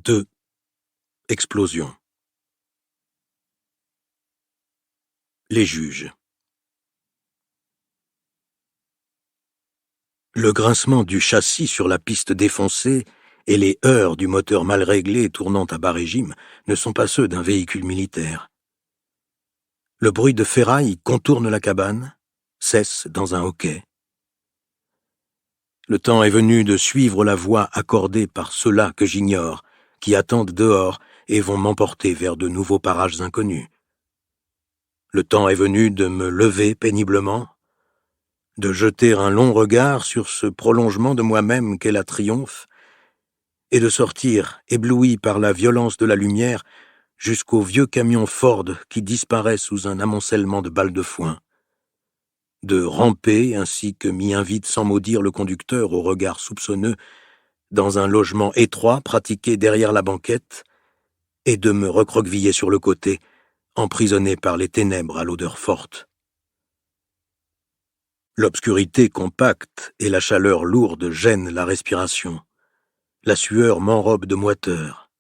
2. Explosion. Les juges. Le grincement du châssis sur la piste défoncée et les heurts du moteur mal réglé tournant à bas régime ne sont pas ceux d'un véhicule militaire. Le bruit de ferraille contourne la cabane, cesse dans un hoquet. Le temps est venu de suivre la voie accordée par ceux-là que j'ignore, qui attendent dehors et vont m'emporter vers de nouveaux parages inconnus. Le temps est venu de me lever péniblement, de jeter un long regard sur ce prolongement de moi-même qu'est la triomphe, et de sortir, ébloui par la violence de la lumière, jusqu'au vieux camion Ford qui disparaît sous un amoncellement de balles de foin, de ramper, ainsi que m'y invite sans mot dire le conducteur au regard soupçonneux, dans un logement étroit pratiqué derrière la banquette, et de me recroqueviller sur le côté, emprisonné par les ténèbres à l'odeur forte. L'obscurité compacte et la chaleur lourde gênent la respiration. La sueur m'enrobe de moiteur.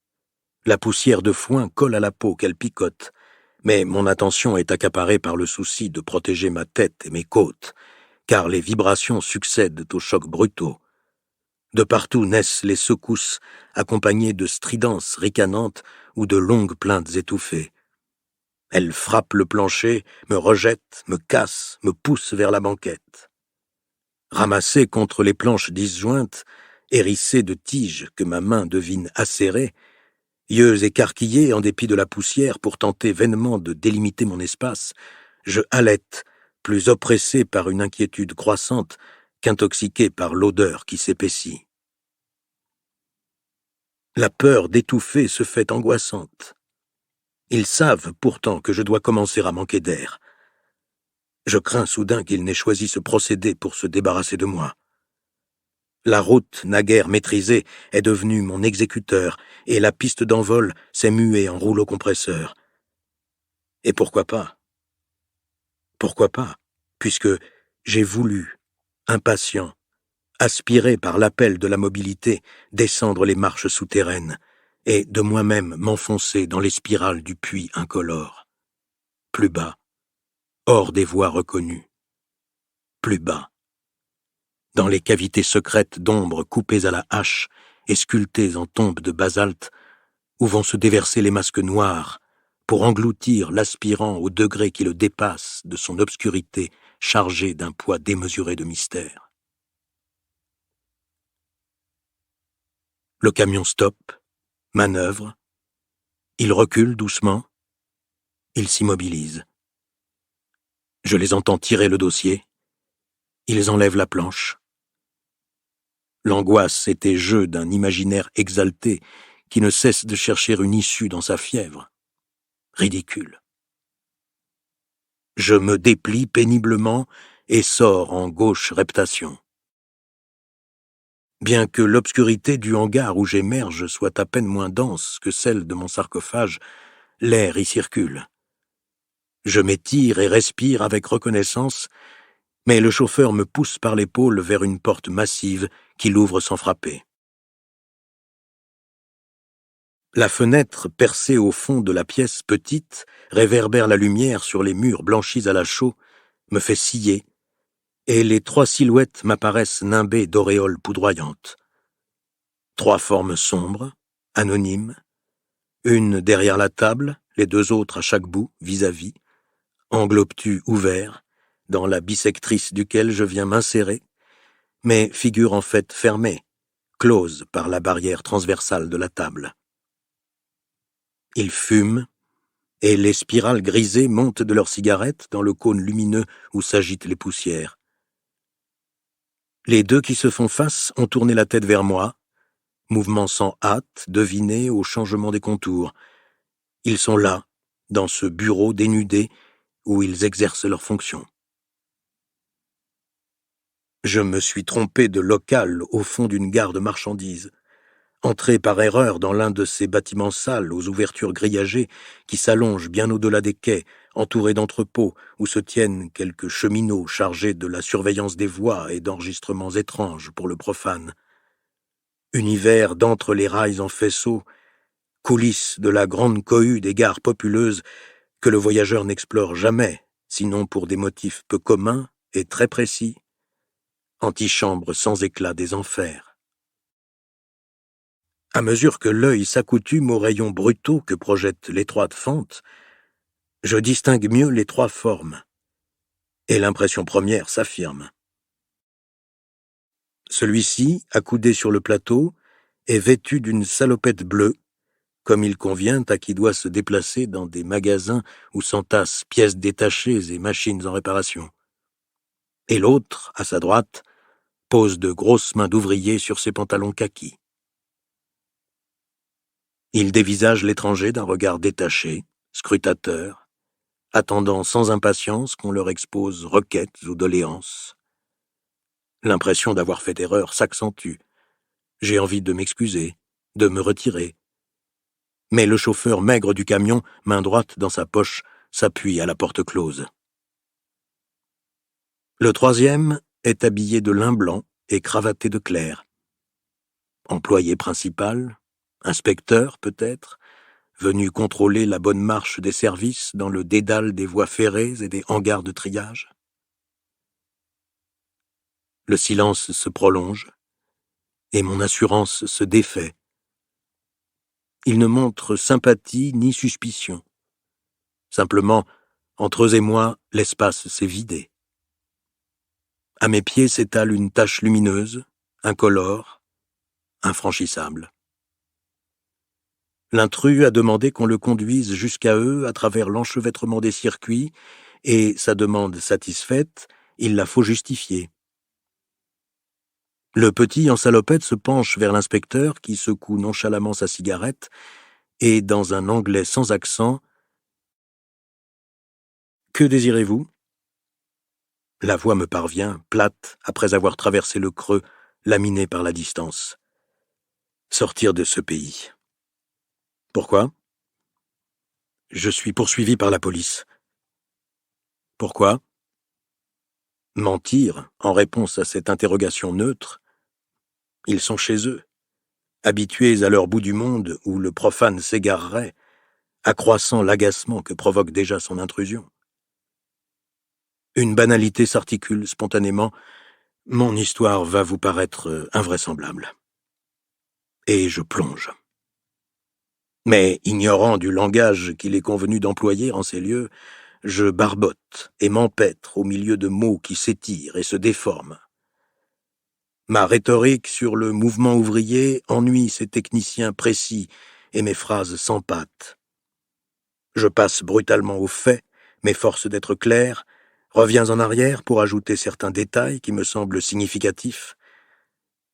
La poussière de foin colle à la peau qu'elle picote, mais mon attention est accaparée par le souci de protéger ma tête et mes côtes, car les vibrations succèdent aux chocs brutaux. De partout naissent les secousses, accompagnées de stridences ricanantes ou de longues plaintes étouffées. Elles frappent le plancher, me rejettent, me cassent, me poussent vers la banquette. Ramassées contre les planches disjointes, hérissées de tiges que ma main devine acérées, yeux écarquillés en dépit de la poussière pour tenter vainement de délimiter mon espace, je halète, plus oppressé par une inquiétude croissante qu'intoxiqué par l'odeur qui s'épaissit. La peur d'étouffer se fait angoissante. Ils savent pourtant que je dois commencer à manquer d'air. Je crains soudain qu'ils n'aient choisi ce procédé pour se débarrasser de moi. La route, naguère maîtrisée, est devenue mon exécuteur, et la piste d'envol s'est muée en rouleau compresseur. Et pourquoi pas? Pourquoi pas, puisque j'ai voulu, impatient, aspiré par l'appel de la mobilité, descendre les marches souterraines, et de moi-même m'enfoncer dans les spirales du puits incolore. Plus bas, hors des voies reconnues. Plus bas. Dans les cavités secrètes d'ombre coupées à la hache et sculptées en tombes de basalte, où vont se déverser les masques noirs pour engloutir l'aspirant au degré qui le dépasse de son obscurité chargée d'un poids démesuré de mystère. Le camion stoppe, manœuvre, il recule doucement, il s'immobilise. Je les entends tirer le dossier, ils enlèvent la planche. L'angoisse était jeu d'un imaginaire exalté qui ne cesse de chercher une issue dans sa fièvre. Ridicule. Je me déplie péniblement et sors en gauche reptation. Bien que l'obscurité du hangar où j'émerge soit à peine moins dense que celle de mon sarcophage, l'air y circule. Je m'étire et respire avec reconnaissance, mais le chauffeur me pousse par l'épaule vers une porte massive qu'il ouvre sans frapper. La fenêtre percée au fond de la pièce petite réverbère la lumière sur les murs blanchis à la chaux, me fait scier, et les 3 silhouettes m'apparaissent nimbées d'auréoles poudroyantes. 3 formes sombres, anonymes, une derrière la table, les 2 autres à chaque bout, vis-à-vis, angle obtus ouvert, dans la bissectrice duquel je viens m'insérer, mais figure en fait fermée, close par la barrière transversale de la table. Ils fument, et les spirales grisées montent de leurs cigarettes dans le cône lumineux où s'agitent les poussières. Les 2 qui se font face ont tourné la tête vers moi, mouvement sans hâte, deviné au changement des contours. Ils sont là, dans ce bureau dénudé, où ils exercent leurs fonctions. Je me suis trompé de local au fond d'une gare de marchandises, entré par erreur dans l'un de ces bâtiments sales aux ouvertures grillagées qui s'allongent bien au-delà des quais, entourés d'entrepôts où se tiennent quelques cheminots chargés de la surveillance des voies et d'enregistrements étranges pour le profane. Univers d'entre les rails en faisceau, coulisses de la grande cohue des gares populeuses que le voyageur n'explore jamais, sinon pour des motifs peu communs et très précis, antichambre sans éclat des enfers. À mesure que l'œil s'accoutume aux rayons brutaux que projette l'étroite fente, je distingue mieux les trois formes, et l'impression première s'affirme. Celui-ci, accoudé sur le plateau, est vêtu d'une salopette bleue, comme il convient à qui doit se déplacer dans des magasins où s'entassent pièces détachées et machines en réparation. Et l'autre, à sa droite, pose de grosses mains d'ouvrier sur ses pantalons kakis. Il dévisage l'étranger d'un regard détaché, scrutateur, attendant sans impatience qu'on leur expose requêtes ou doléances. L'impression d'avoir fait erreur s'accentue. J'ai envie de m'excuser, de me retirer. Mais le chauffeur maigre du camion, main droite dans sa poche, s'appuie à la porte close. Le troisième est habillé de lin blanc et cravaté de clair. Employé principal, inspecteur peut-être, venu contrôler la bonne marche des services dans le dédale des voies ferrées et des hangars de triage. Le silence se prolonge, et mon assurance se défait. Il ne montre sympathie ni suspicion. Simplement, entre eux et moi, l'espace s'est vidé. À mes pieds s'étale une tache lumineuse, incolore, infranchissable. L'intrus a demandé qu'on le conduise jusqu'à eux à travers l'enchevêtrement des circuits, et, sa demande satisfaite, il la faut justifier. Le petit en salopette se penche vers l'inspecteur qui secoue nonchalamment sa cigarette, et, dans un anglais sans accent, « Que désirez-vous » La voix me parvient, plate, après avoir traversé le creux, laminé par la distance. Sortir de ce pays. Pourquoi ? Je suis poursuivi par la police. Pourquoi ? Mentir, en réponse à cette interrogation neutre. Ils sont chez eux, habitués à leur bout du monde où le profane s'égarerait, accroissant l'agacement que provoque déjà son intrusion. Une banalité s'articule spontanément. Mon histoire va vous paraître invraisemblable. Et je plonge. Mais, ignorant du langage qu'il est convenu d'employer en ces lieux, je barbote et m'empêtre au milieu de mots qui s'étirent et se déforment. Ma rhétorique sur le mouvement ouvrier ennuie ces techniciens précis et mes phrases s'empâtent. Je passe brutalement aux faits, m'efforce d'être clair, reviens en arrière pour ajouter certains détails qui me semblent significatifs.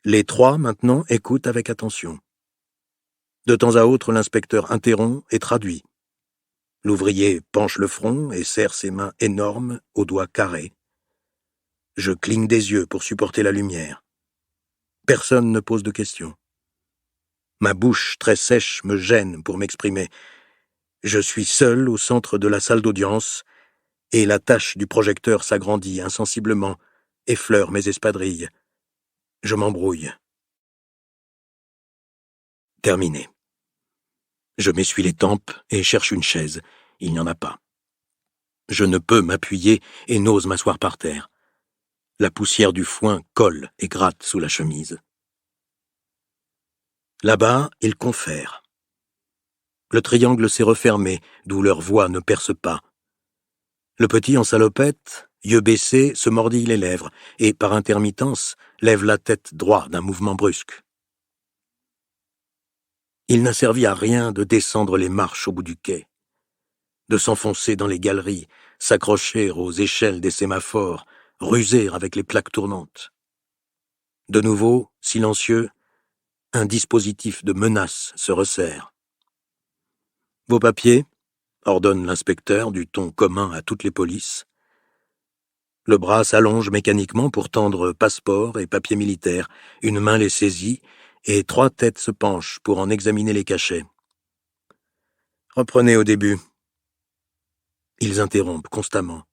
Les trois, maintenant, écoutent avec attention. De temps à autre, l'inspecteur interrompt et traduit. L'ouvrier penche le front et serre ses mains énormes aux doigts carrés. Je cligne des yeux pour supporter la lumière. Personne ne pose de questions. Ma bouche très sèche me gêne pour m'exprimer. Je suis seul au centre de la salle d'audience, et la tache du projecteur s'agrandit insensiblement, effleure mes espadrilles. Je m'embrouille. Terminé. Je m'essuie les tempes et cherche une chaise. Il n'y en a pas. Je ne peux m'appuyer et n'ose m'asseoir par terre. La poussière du foin colle et gratte sous la chemise. Là-bas, ils confèrent. Le triangle s'est refermé, d'où leur voix ne perce pas. Le petit en salopette, yeux baissés, se mordille les lèvres et, par intermittence, lève la tête droit d'un mouvement brusque. Il n'a servi à rien de descendre les marches au bout du quai, de s'enfoncer dans les galeries, s'accrocher aux échelles des sémaphores, ruser avec les plaques tournantes. De nouveau, silencieux, un dispositif de menace se resserre. « Vos papiers » ordonne l'inspecteur du ton commun à toutes les polices. Le bras s'allonge mécaniquement pour tendre passeport et papiers militaires. Une main les saisit, et 3 têtes se penchent pour en examiner les cachets. Reprenez au début. Ils interrompent constamment,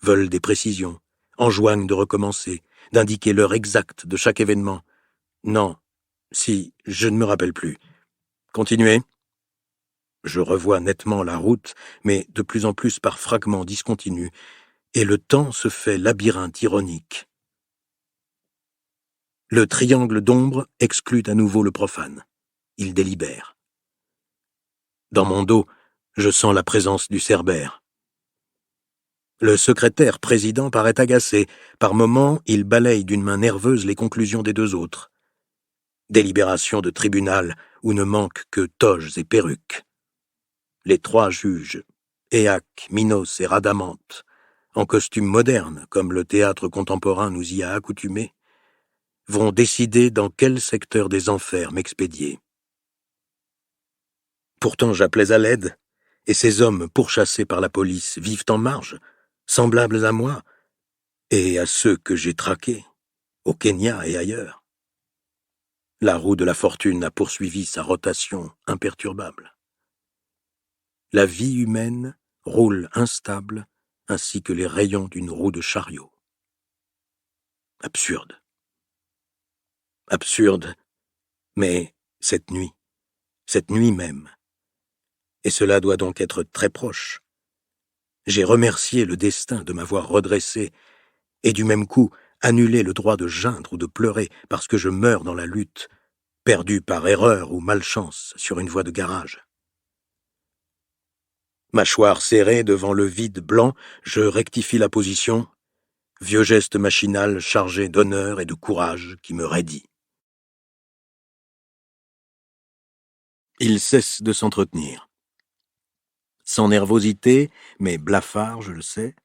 veulent des précisions, enjoignent de recommencer, d'indiquer l'heure exacte de chaque événement. Non, si, je ne me rappelle plus. Continuez. Je revois nettement la route, mais de plus en plus par fragments discontinus, et le temps se fait labyrinthe ironique. Le triangle d'ombre exclut à nouveau le profane. Il délibère. Dans mon dos, je sens la présence du Cerbère. Le secrétaire président paraît agacé. Par moments, il balaye d'une main nerveuse les conclusions des 2 autres. Délibération de tribunal où ne manquent que toges et perruques. Les 3 juges, Éaque, Minos et Rhadamante, en costume moderne, comme le théâtre contemporain nous y a accoutumés, vont décider dans quel secteur des enfers m'expédier. Pourtant j'appelais à l'aide, et ces hommes pourchassés par la police vivent en marge, semblables à moi, et à ceux que j'ai traqués, au Kenya et ailleurs. La roue de la fortune a poursuivi sa rotation imperturbable. La vie humaine roule instable, ainsi que les rayons d'une roue de chariot. Absurde. Absurde, mais cette nuit même, et cela doit donc être très proche. J'ai remercié le destin de m'avoir redressé, et du même coup annulé le droit de geindre ou de pleurer parce que je meurs dans la lutte, perdu par erreur ou malchance sur une voie de garage. Mâchoire serrée devant le vide blanc, je rectifie la position, vieux geste machinal chargé d'honneur et de courage qui me raidit. Il cesse de s'entretenir. Sans nervosité, mais blafard, je le sais,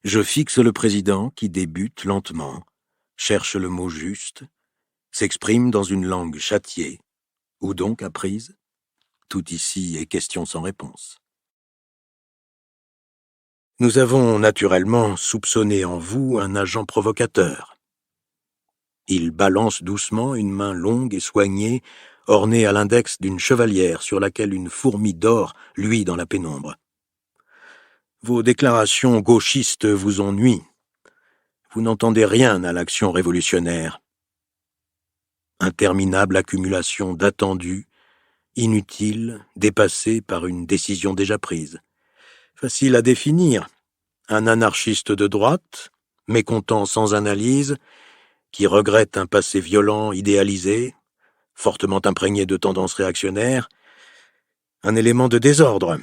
je fixe le président qui débute lentement, cherche le mot juste, s'exprime dans une langue châtiée, ou donc apprise. Tout ici est question sans réponse. Nous avons naturellement soupçonné en vous un agent provocateur. Il balance doucement une main longue et soignée, ornée à l'index d'une chevalière sur laquelle une fourmi d'or luit dans la pénombre. Vos déclarations gauchistes vous ont nui. Vous n'entendez rien à l'action révolutionnaire. Interminable accumulation d'attendus, inutiles, dépassés par une décision déjà prise. Facile à définir. Un anarchiste de droite, mécontent sans analyse, qui regrette un passé violent idéalisé, fortement imprégné de tendances réactionnaires, un élément de désordre.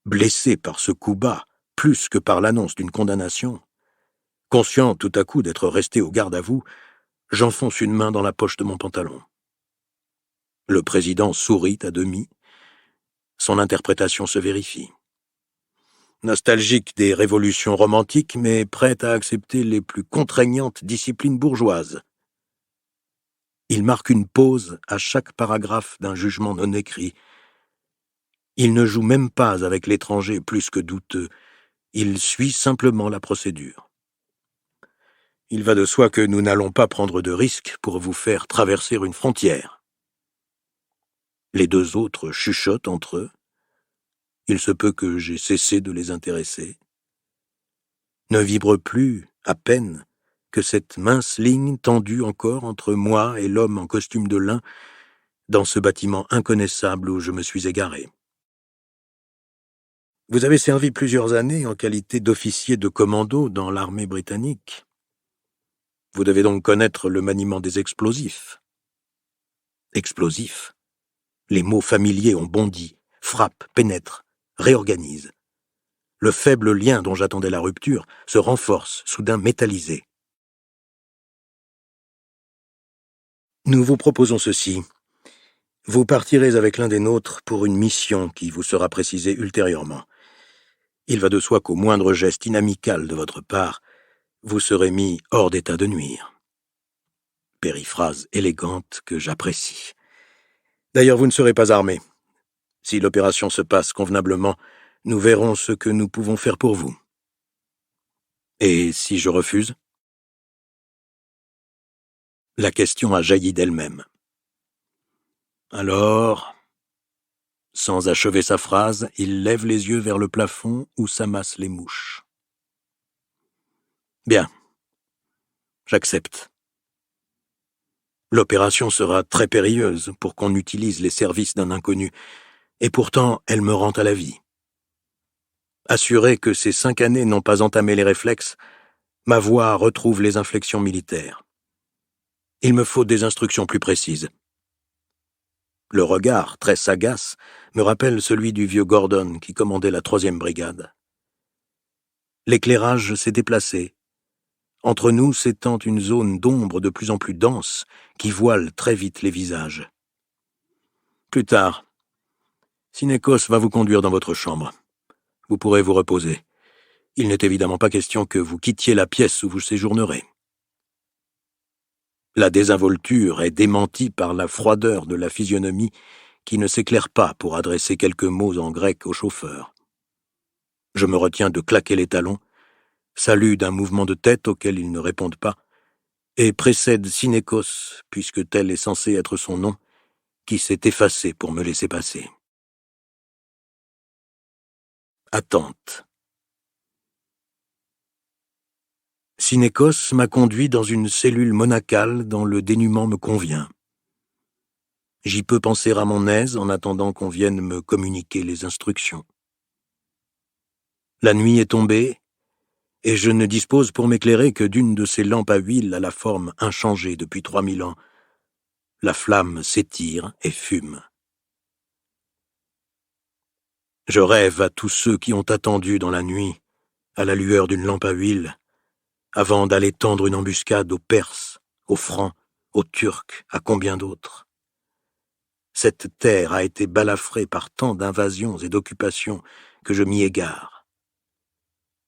Blessé par ce coup bas, plus que par l'annonce d'une condamnation, conscient tout à coup d'être resté au garde à vous, j'enfonce une main dans la poche de mon pantalon. Le président sourit à demi. Son interprétation se vérifie. Nostalgique des révolutions romantiques, mais prêt à accepter les plus contraignantes disciplines bourgeoises. Il marque une pause à chaque paragraphe d'un jugement non écrit. Il ne joue même pas avec l'étranger plus que douteux. Il suit simplement la procédure. Il va de soi que nous n'allons pas prendre de risques pour vous faire traverser une frontière. Les 2 autres chuchotent entre eux. Il se peut que j'aie cessé de les intéresser. Ne vibre plus, à peine, que cette mince ligne tendue encore entre moi et l'homme en costume de lin dans ce bâtiment inconnaissable où je me suis égaré. Vous avez servi plusieurs années en qualité d'officier de commando dans l'armée britannique. Vous devez donc connaître le maniement des explosifs. Explosifs. Les mots familiers ont bondi, frappent, pénètrent, réorganisent. Le faible lien dont j'attendais la rupture se renforce, soudain métallisé. Nous vous proposons ceci. Vous partirez avec l'un des nôtres pour une mission qui vous sera précisée ultérieurement. Il va de soi qu'au moindre geste inamical de votre part, vous serez mis hors d'état de nuire. Périphrase élégante que j'apprécie. D'ailleurs, vous ne serez pas armé. Si l'opération se passe convenablement, nous verrons ce que nous pouvons faire pour vous. Et si je refuse? La question a jailli d'elle-même. Alors, sans achever sa phrase, il lève les yeux vers le plafond où s'amassent les mouches. Bien, j'accepte. L'opération sera très périlleuse pour qu'on utilise les services d'un inconnu, et pourtant elle me rend à la vie. Assuré que ces 5 années n'ont pas entamé les réflexes, ma voix retrouve les inflexions militaires. Il me faut des instructions plus précises. Le regard, très sagace, me rappelle celui du vieux Gordon qui commandait la 3e brigade. L'éclairage s'est déplacé. Entre nous s'étend une zone d'ombre de plus en plus dense qui voile très vite les visages. Plus tard, Synecos va vous conduire dans votre chambre. Vous pourrez vous reposer. Il n'est évidemment pas question que vous quittiez la pièce où vous séjournerez. La désinvolture est démentie par la froideur de la physionomie qui ne s'éclaire pas pour adresser quelques mots en grec au chauffeur. Je me retiens de claquer les talons, salue d'un mouvement de tête auquel ils ne répondent pas, et précède Synecos, puisque tel est censé être son nom, qui s'est effacé pour me laisser passer. Attente. Synecos m'a conduit dans une cellule monacale dont le dénuement me convient. J'y peux penser à mon aise en attendant qu'on vienne me communiquer les instructions. La nuit est tombée, et je ne dispose pour m'éclairer que d'une de ces lampes à huile à la forme inchangée depuis 3000 ans. La flamme s'étire et fume. Je rêve à tous ceux qui ont attendu dans la nuit, à la lueur d'une lampe à huile, avant d'aller tendre une embuscade aux Perses, aux Francs, aux Turcs, à combien d'autres. Cette terre a été balafrée par tant d'invasions et d'occupations que je m'y égare.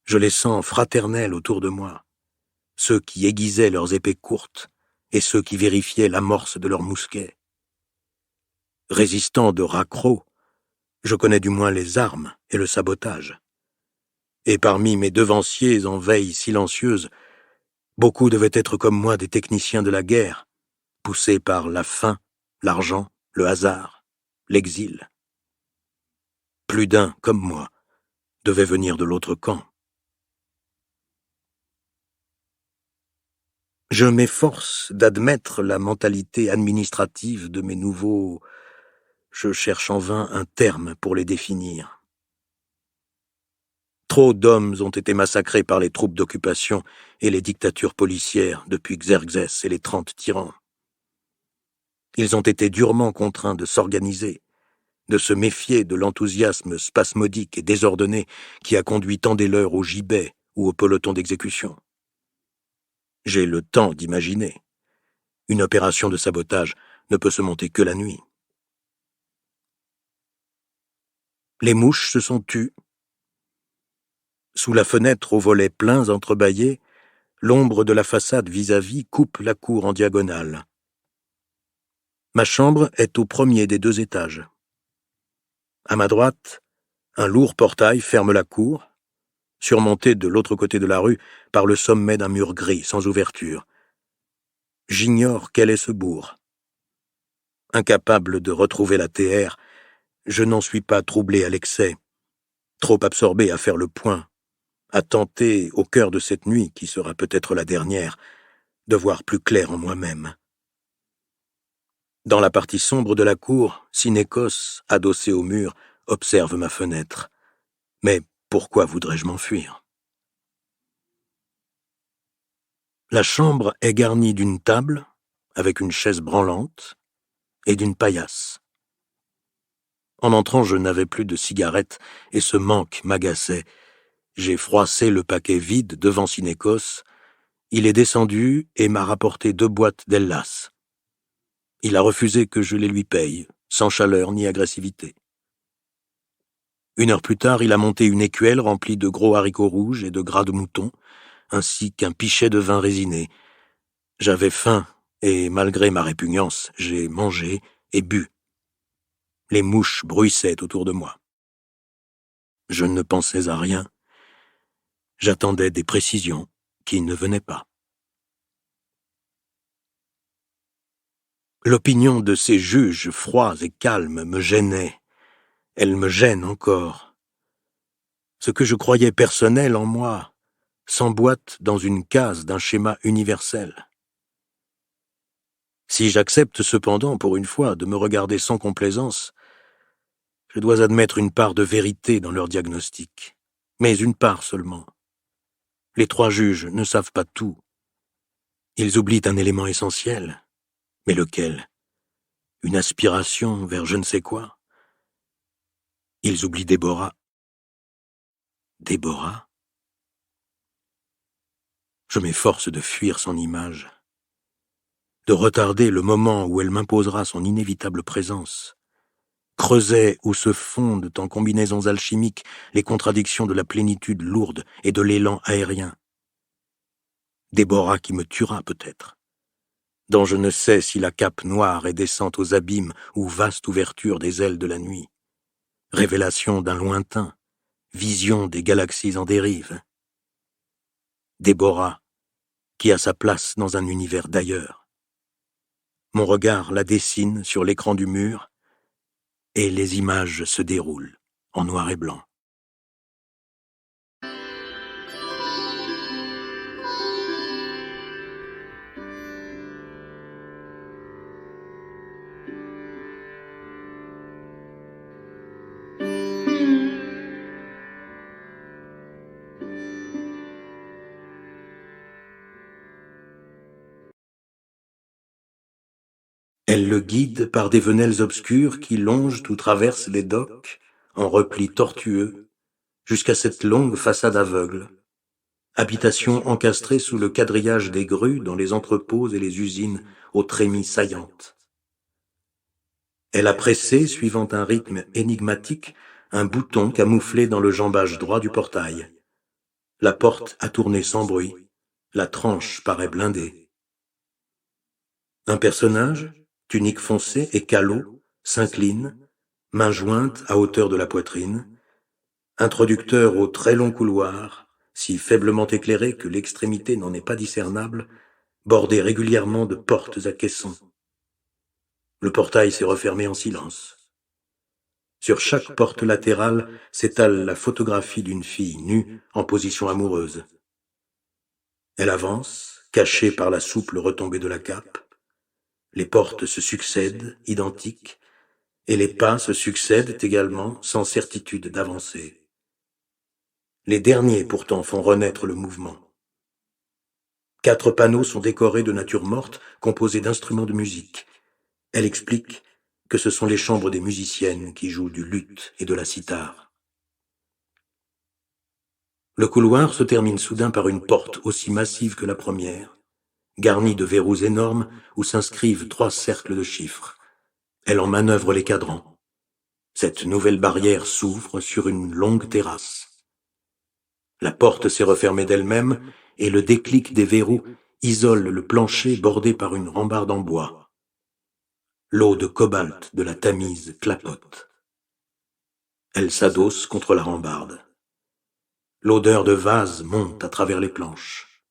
Je les sens fraternels autour de moi, ceux qui aiguisaient leurs épées courtes et ceux qui vérifiaient l'amorce de leurs mousquets. Résistant de raccrocs, je connais du moins les armes et le sabotage. Et parmi mes devanciers en veille silencieuse, beaucoup devaient être comme moi des techniciens de la guerre, poussés par la faim, l'argent, le hasard, l'exil. Plus d'un, comme moi, devait venir de l'autre camp. Je m'efforce d'admettre la mentalité administrative de mes nouveaux... Je cherche en vain un terme pour les définir. Trop d'hommes ont été massacrés par les troupes d'occupation et les dictatures policières depuis Xerxès et les 30 tyrans. Ils ont été durement contraints de s'organiser, de se méfier de l'enthousiasme spasmodique et désordonné qui a conduit tant des leurs au gibet ou au peloton d'exécution. J'ai le temps d'imaginer. Une opération de sabotage ne peut se monter que la nuit. Les mouches se sont tues. Sous la fenêtre aux volets pleins entrebâillés, l'ombre de la façade vis-à-vis coupe la cour en diagonale. Ma chambre est au premier des 2 étages. À ma droite, un lourd portail ferme la cour, surmonté de l'autre côté de la rue par le sommet d'un mur gris sans ouverture. J'ignore quel est ce bourg. Incapable de retrouver la TR, je n'en suis pas troublé à l'excès, trop absorbé à faire le point, à tenter, au cœur de cette nuit, qui sera peut-être la dernière, de voir plus clair en moi-même. Dans la partie sombre de la cour, Synecos, adossé au mur, observe ma fenêtre. Mais pourquoi voudrais-je m'enfuir? La chambre est garnie d'une table, avec une chaise branlante, et d'une paillasse. En entrant, je n'avais plus de cigarette, et ce manque m'agaçait. J'ai froissé le paquet vide devant Synecos. Il est descendu et m'a rapporté 2 boîtes d'Hellas. Il a refusé que je les lui paye, sans chaleur ni agressivité. 1 heure plus tard, il a monté une écuelle remplie de gros haricots rouges et de gras de mouton, ainsi qu'un pichet de vin résiné. J'avais faim, et malgré ma répugnance, j'ai mangé et bu. Les mouches bruissaient autour de moi. Je ne pensais à rien. J'attendais des précisions qui ne venaient pas. L'opinion de ces juges froids et calmes me gênait. Elle me gêne encore. Ce que je croyais personnel en moi s'emboîte dans une case d'un schéma universel. Si j'accepte cependant, pour une fois, de me regarder sans complaisance, je dois admettre une part de vérité dans leur diagnostic, mais une part seulement. Les 3 juges ne savent pas tout. Ils oublient un élément essentiel. Mais lequel? Une aspiration vers je ne sais quoi? Ils oublient Déborah. Déborah? Je m'efforce de fuir son image, de retarder le moment où elle m'imposera son inévitable présence. Creuset où se fondent en combinaisons alchimiques les contradictions de la plénitude lourde et de l'élan aérien. Déborah qui me tuera peut-être, dont je ne sais si la cape noire est descente aux abîmes ou vaste ouverture des ailes de la nuit, révélation d'un lointain, vision des galaxies en dérive. Déborah qui a sa place dans un univers d'ailleurs. Mon regard la dessine sur l'écran du mur, et les images se déroulent en noir et blanc. Elle le guide par des venelles obscures qui longent ou traversent les docks, en replis tortueux, jusqu'à cette longue façade aveugle, habitation encastrée sous le quadrillage des grues dans les entrepôts et les usines aux trémies saillantes. Elle a pressé, suivant un rythme énigmatique, un bouton camouflé dans le jambage droit du portail. La porte a tourné sans bruit, la tranche paraît blindée. Un personnage, tunique foncée et calot, s'incline, main jointe à hauteur de la poitrine, introducteur au très long couloir, si faiblement éclairé que l'extrémité n'en est pas discernable, bordé régulièrement de portes à caissons. Le portail s'est refermé en silence. Sur chaque porte latérale s'étale la photographie d'une fille nue en position amoureuse. Elle avance, cachée par la souple retombée de la cape. Les portes se succèdent, identiques, et les pas se succèdent également, sans certitude d'avancer. Les derniers, pourtant, font renaître le mouvement. 4 panneaux sont décorés de nature morte, composés d'instruments de musique. Elle explique que ce sont les chambres des musiciennes qui jouent du luth et de la cithare. Le couloir se termine soudain par une porte aussi massive que la première, garnie de verrous énormes où s'inscrivent 3 cercles de chiffres. Elle en manœuvre les cadrans. Cette nouvelle barrière s'ouvre sur une longue terrasse. La porte s'est refermée d'elle-même et le déclic des verrous isole le plancher bordé par une rambarde en bois. L'eau de cobalt de la Tamise clapote. Elle s'adosse contre la rambarde. L'odeur de vase monte à travers les planches.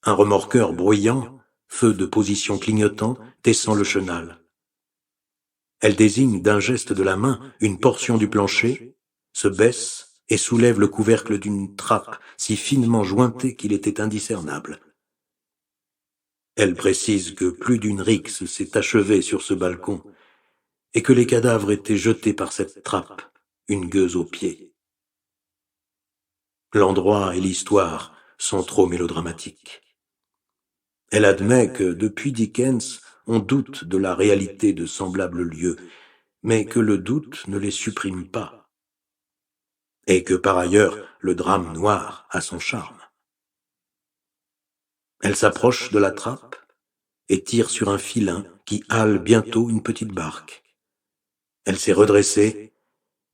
Un remorqueur bruyant, feu de position clignotant, descend le chenal. Elle désigne d'un geste de la main une portion du plancher, se baisse et soulève le couvercle d'une trappe si finement jointée qu'il était indiscernable. Elle précise que plus d'une rixe s'est achevée sur ce balcon et que les cadavres étaient jetés par cette trappe, une gueuse aux pieds. L'endroit et l'histoire sont trop mélodramatiques. Elle admet que, depuis Dickens, on doute de la réalité de semblables lieux, mais que le doute ne les supprime pas. Et que, par ailleurs, le drame noir a son charme. Elle s'approche de la trappe et tire sur un filin qui hale bientôt une petite barque. Elle s'est redressée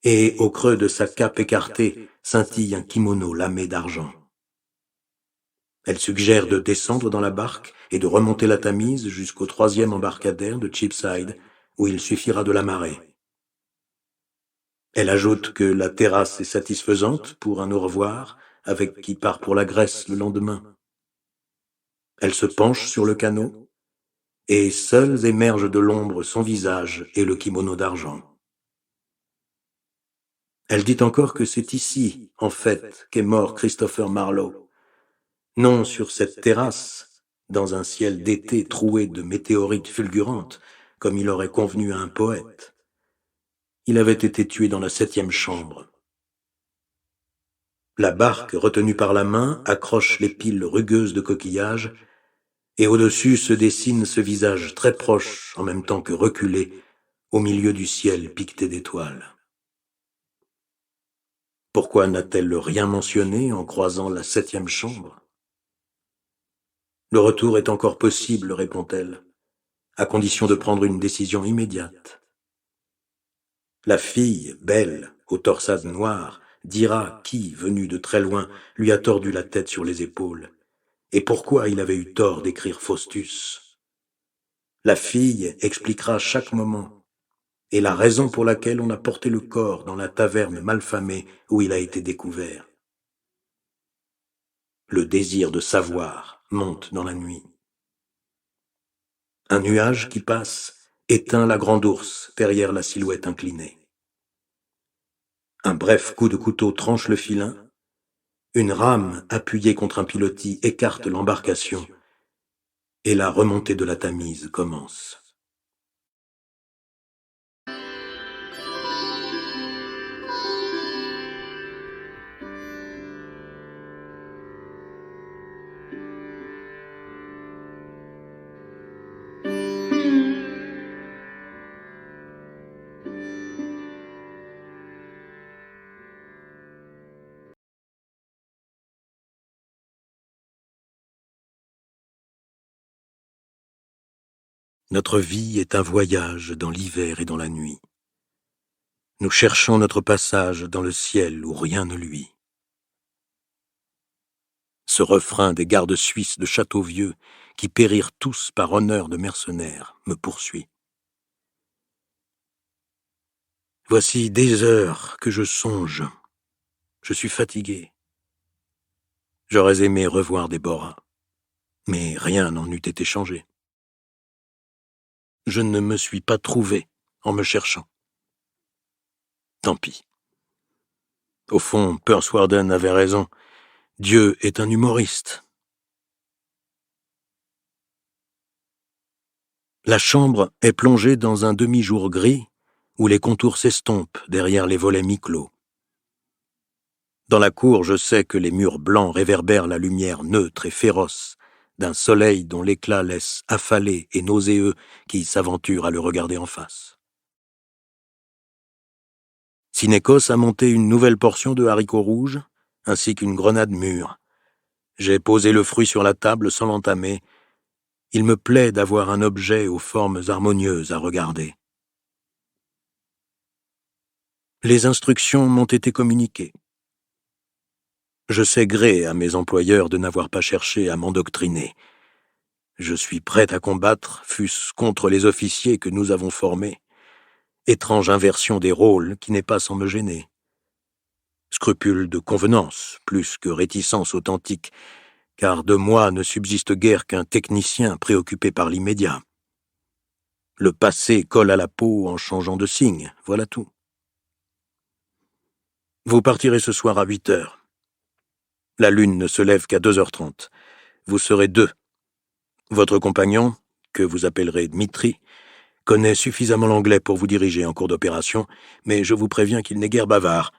et, au creux de sa cape écartée, scintille un kimono lamé d'argent. Elle suggère de descendre dans la barque et de remonter la Tamise jusqu'au 3e embarcadère de Cheapside, où il suffira de l'amarrer. Elle ajoute que la terrasse est satisfaisante pour un au revoir, avec qui part pour la Grèce le lendemain. Elle se penche sur le canot, et seuls émergent de l'ombre son visage et le kimono d'argent. Elle dit encore que c'est ici, en fait, qu'est mort Christopher Marlowe. Non sur cette terrasse, dans un ciel d'été troué de météorites fulgurantes, comme il aurait convenu à un poète. Il avait été tué dans la 7e chambre. La barque, retenue par la main, accroche les piles rugueuses de coquillages, et au-dessus se dessine ce visage très proche, en même temps que reculé, au milieu du ciel piqueté d'étoiles. Pourquoi n'a-t-elle rien mentionné en croisant la 7e chambre? Le retour est encore possible, répond-elle, à condition de prendre une décision immédiate. La fille, belle, aux torsades noires, dira qui, venu de très loin, lui a tordu la tête sur les épaules, et pourquoi il avait eu tort d'écrire Faustus. La fille expliquera chaque moment, et la raison pour laquelle on a porté le corps dans la taverne malfamée où il a été découvert. Le désir de savoir monte dans la nuit. Un nuage qui passe éteint la grande ours derrière la silhouette inclinée. Un bref coup de couteau tranche le filin. Une rame appuyée contre un pilotis écarte l'embarcation et la remontée de la Tamise commence. Notre vie est un voyage dans l'hiver et dans la nuit. Nous cherchons notre passage dans le ciel où rien ne luit. Ce refrain des gardes suisses de Châteauvieux, qui périrent tous par honneur de mercenaires, me poursuit. Voici des heures que je songe. Je suis fatigué. J'aurais aimé revoir Déborah, mais rien n'en eût été changé. Je ne me suis pas trouvé en me cherchant. Tant pis. Au fond, Pursewarden avait raison. Dieu est un humoriste. La chambre est plongée dans un demi-jour gris où les contours s'estompent derrière les volets mi-clos. Dans la cour, je sais que les murs blancs réverbèrent la lumière neutre et féroce d'un soleil dont l'éclat laisse affalés et nauséeux qui s'aventurent à le regarder en face. Synécos a monté une nouvelle portion de haricots rouges, ainsi qu'une grenade mûre. J'ai posé le fruit sur la table sans l'entamer. Il me plaît d'avoir un objet aux formes harmonieuses à regarder. Les instructions m'ont été communiquées. Je sais gré à mes employeurs de n'avoir pas cherché à m'endoctriner. Je suis prêt à combattre, fût-ce contre les officiers que nous avons formés. Étrange inversion des rôles qui n'est pas sans me gêner. Scrupule de convenance, plus que réticence authentique, car de moi ne subsiste guère qu'un technicien préoccupé par l'immédiat. Le passé colle à la peau en changeant de signe, voilà tout. Vous partirez ce soir à 8 heures. La lune ne se lève qu'à 2h30. Vous serez 2. Votre compagnon, que vous appellerez Dmitri, connaît suffisamment l'anglais pour vous diriger en cours d'opération, mais je vous préviens qu'il n'est guère bavard.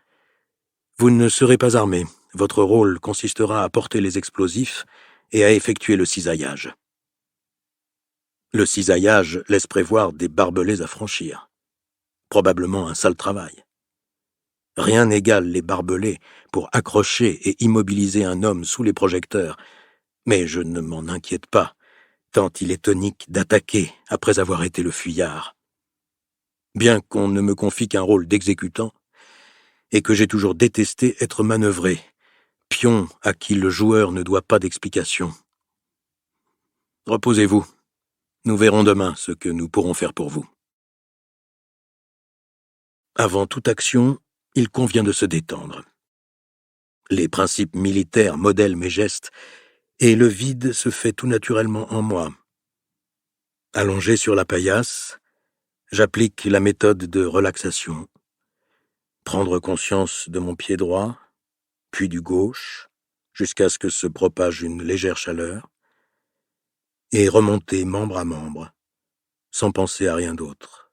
Vous ne serez pas armé. Votre rôle consistera à porter les explosifs et à effectuer le cisaillage. Le cisaillage laisse prévoir des barbelés à franchir. Probablement un sale travail. Rien n'égale les barbelés pour accrocher et immobiliser un homme sous les projecteurs, mais je ne m'en inquiète pas, tant il est tonique d'attaquer après avoir été le fuyard. Bien qu'on ne me confie qu'un rôle d'exécutant, et que j'ai toujours détesté être manœuvré, pion à qui le joueur ne doit pas d'explication. Reposez-vous. Nous verrons demain ce que nous pourrons faire pour vous. Avant toute action, il convient de se détendre. Les principes militaires modèlent mes gestes, et le vide se fait tout naturellement en moi. Allongé sur la paillasse, j'applique la méthode de relaxation. Prendre conscience de mon pied droit, puis du gauche, jusqu'à ce que se propage une légère chaleur, et remonter membre à membre, sans penser à rien d'autre.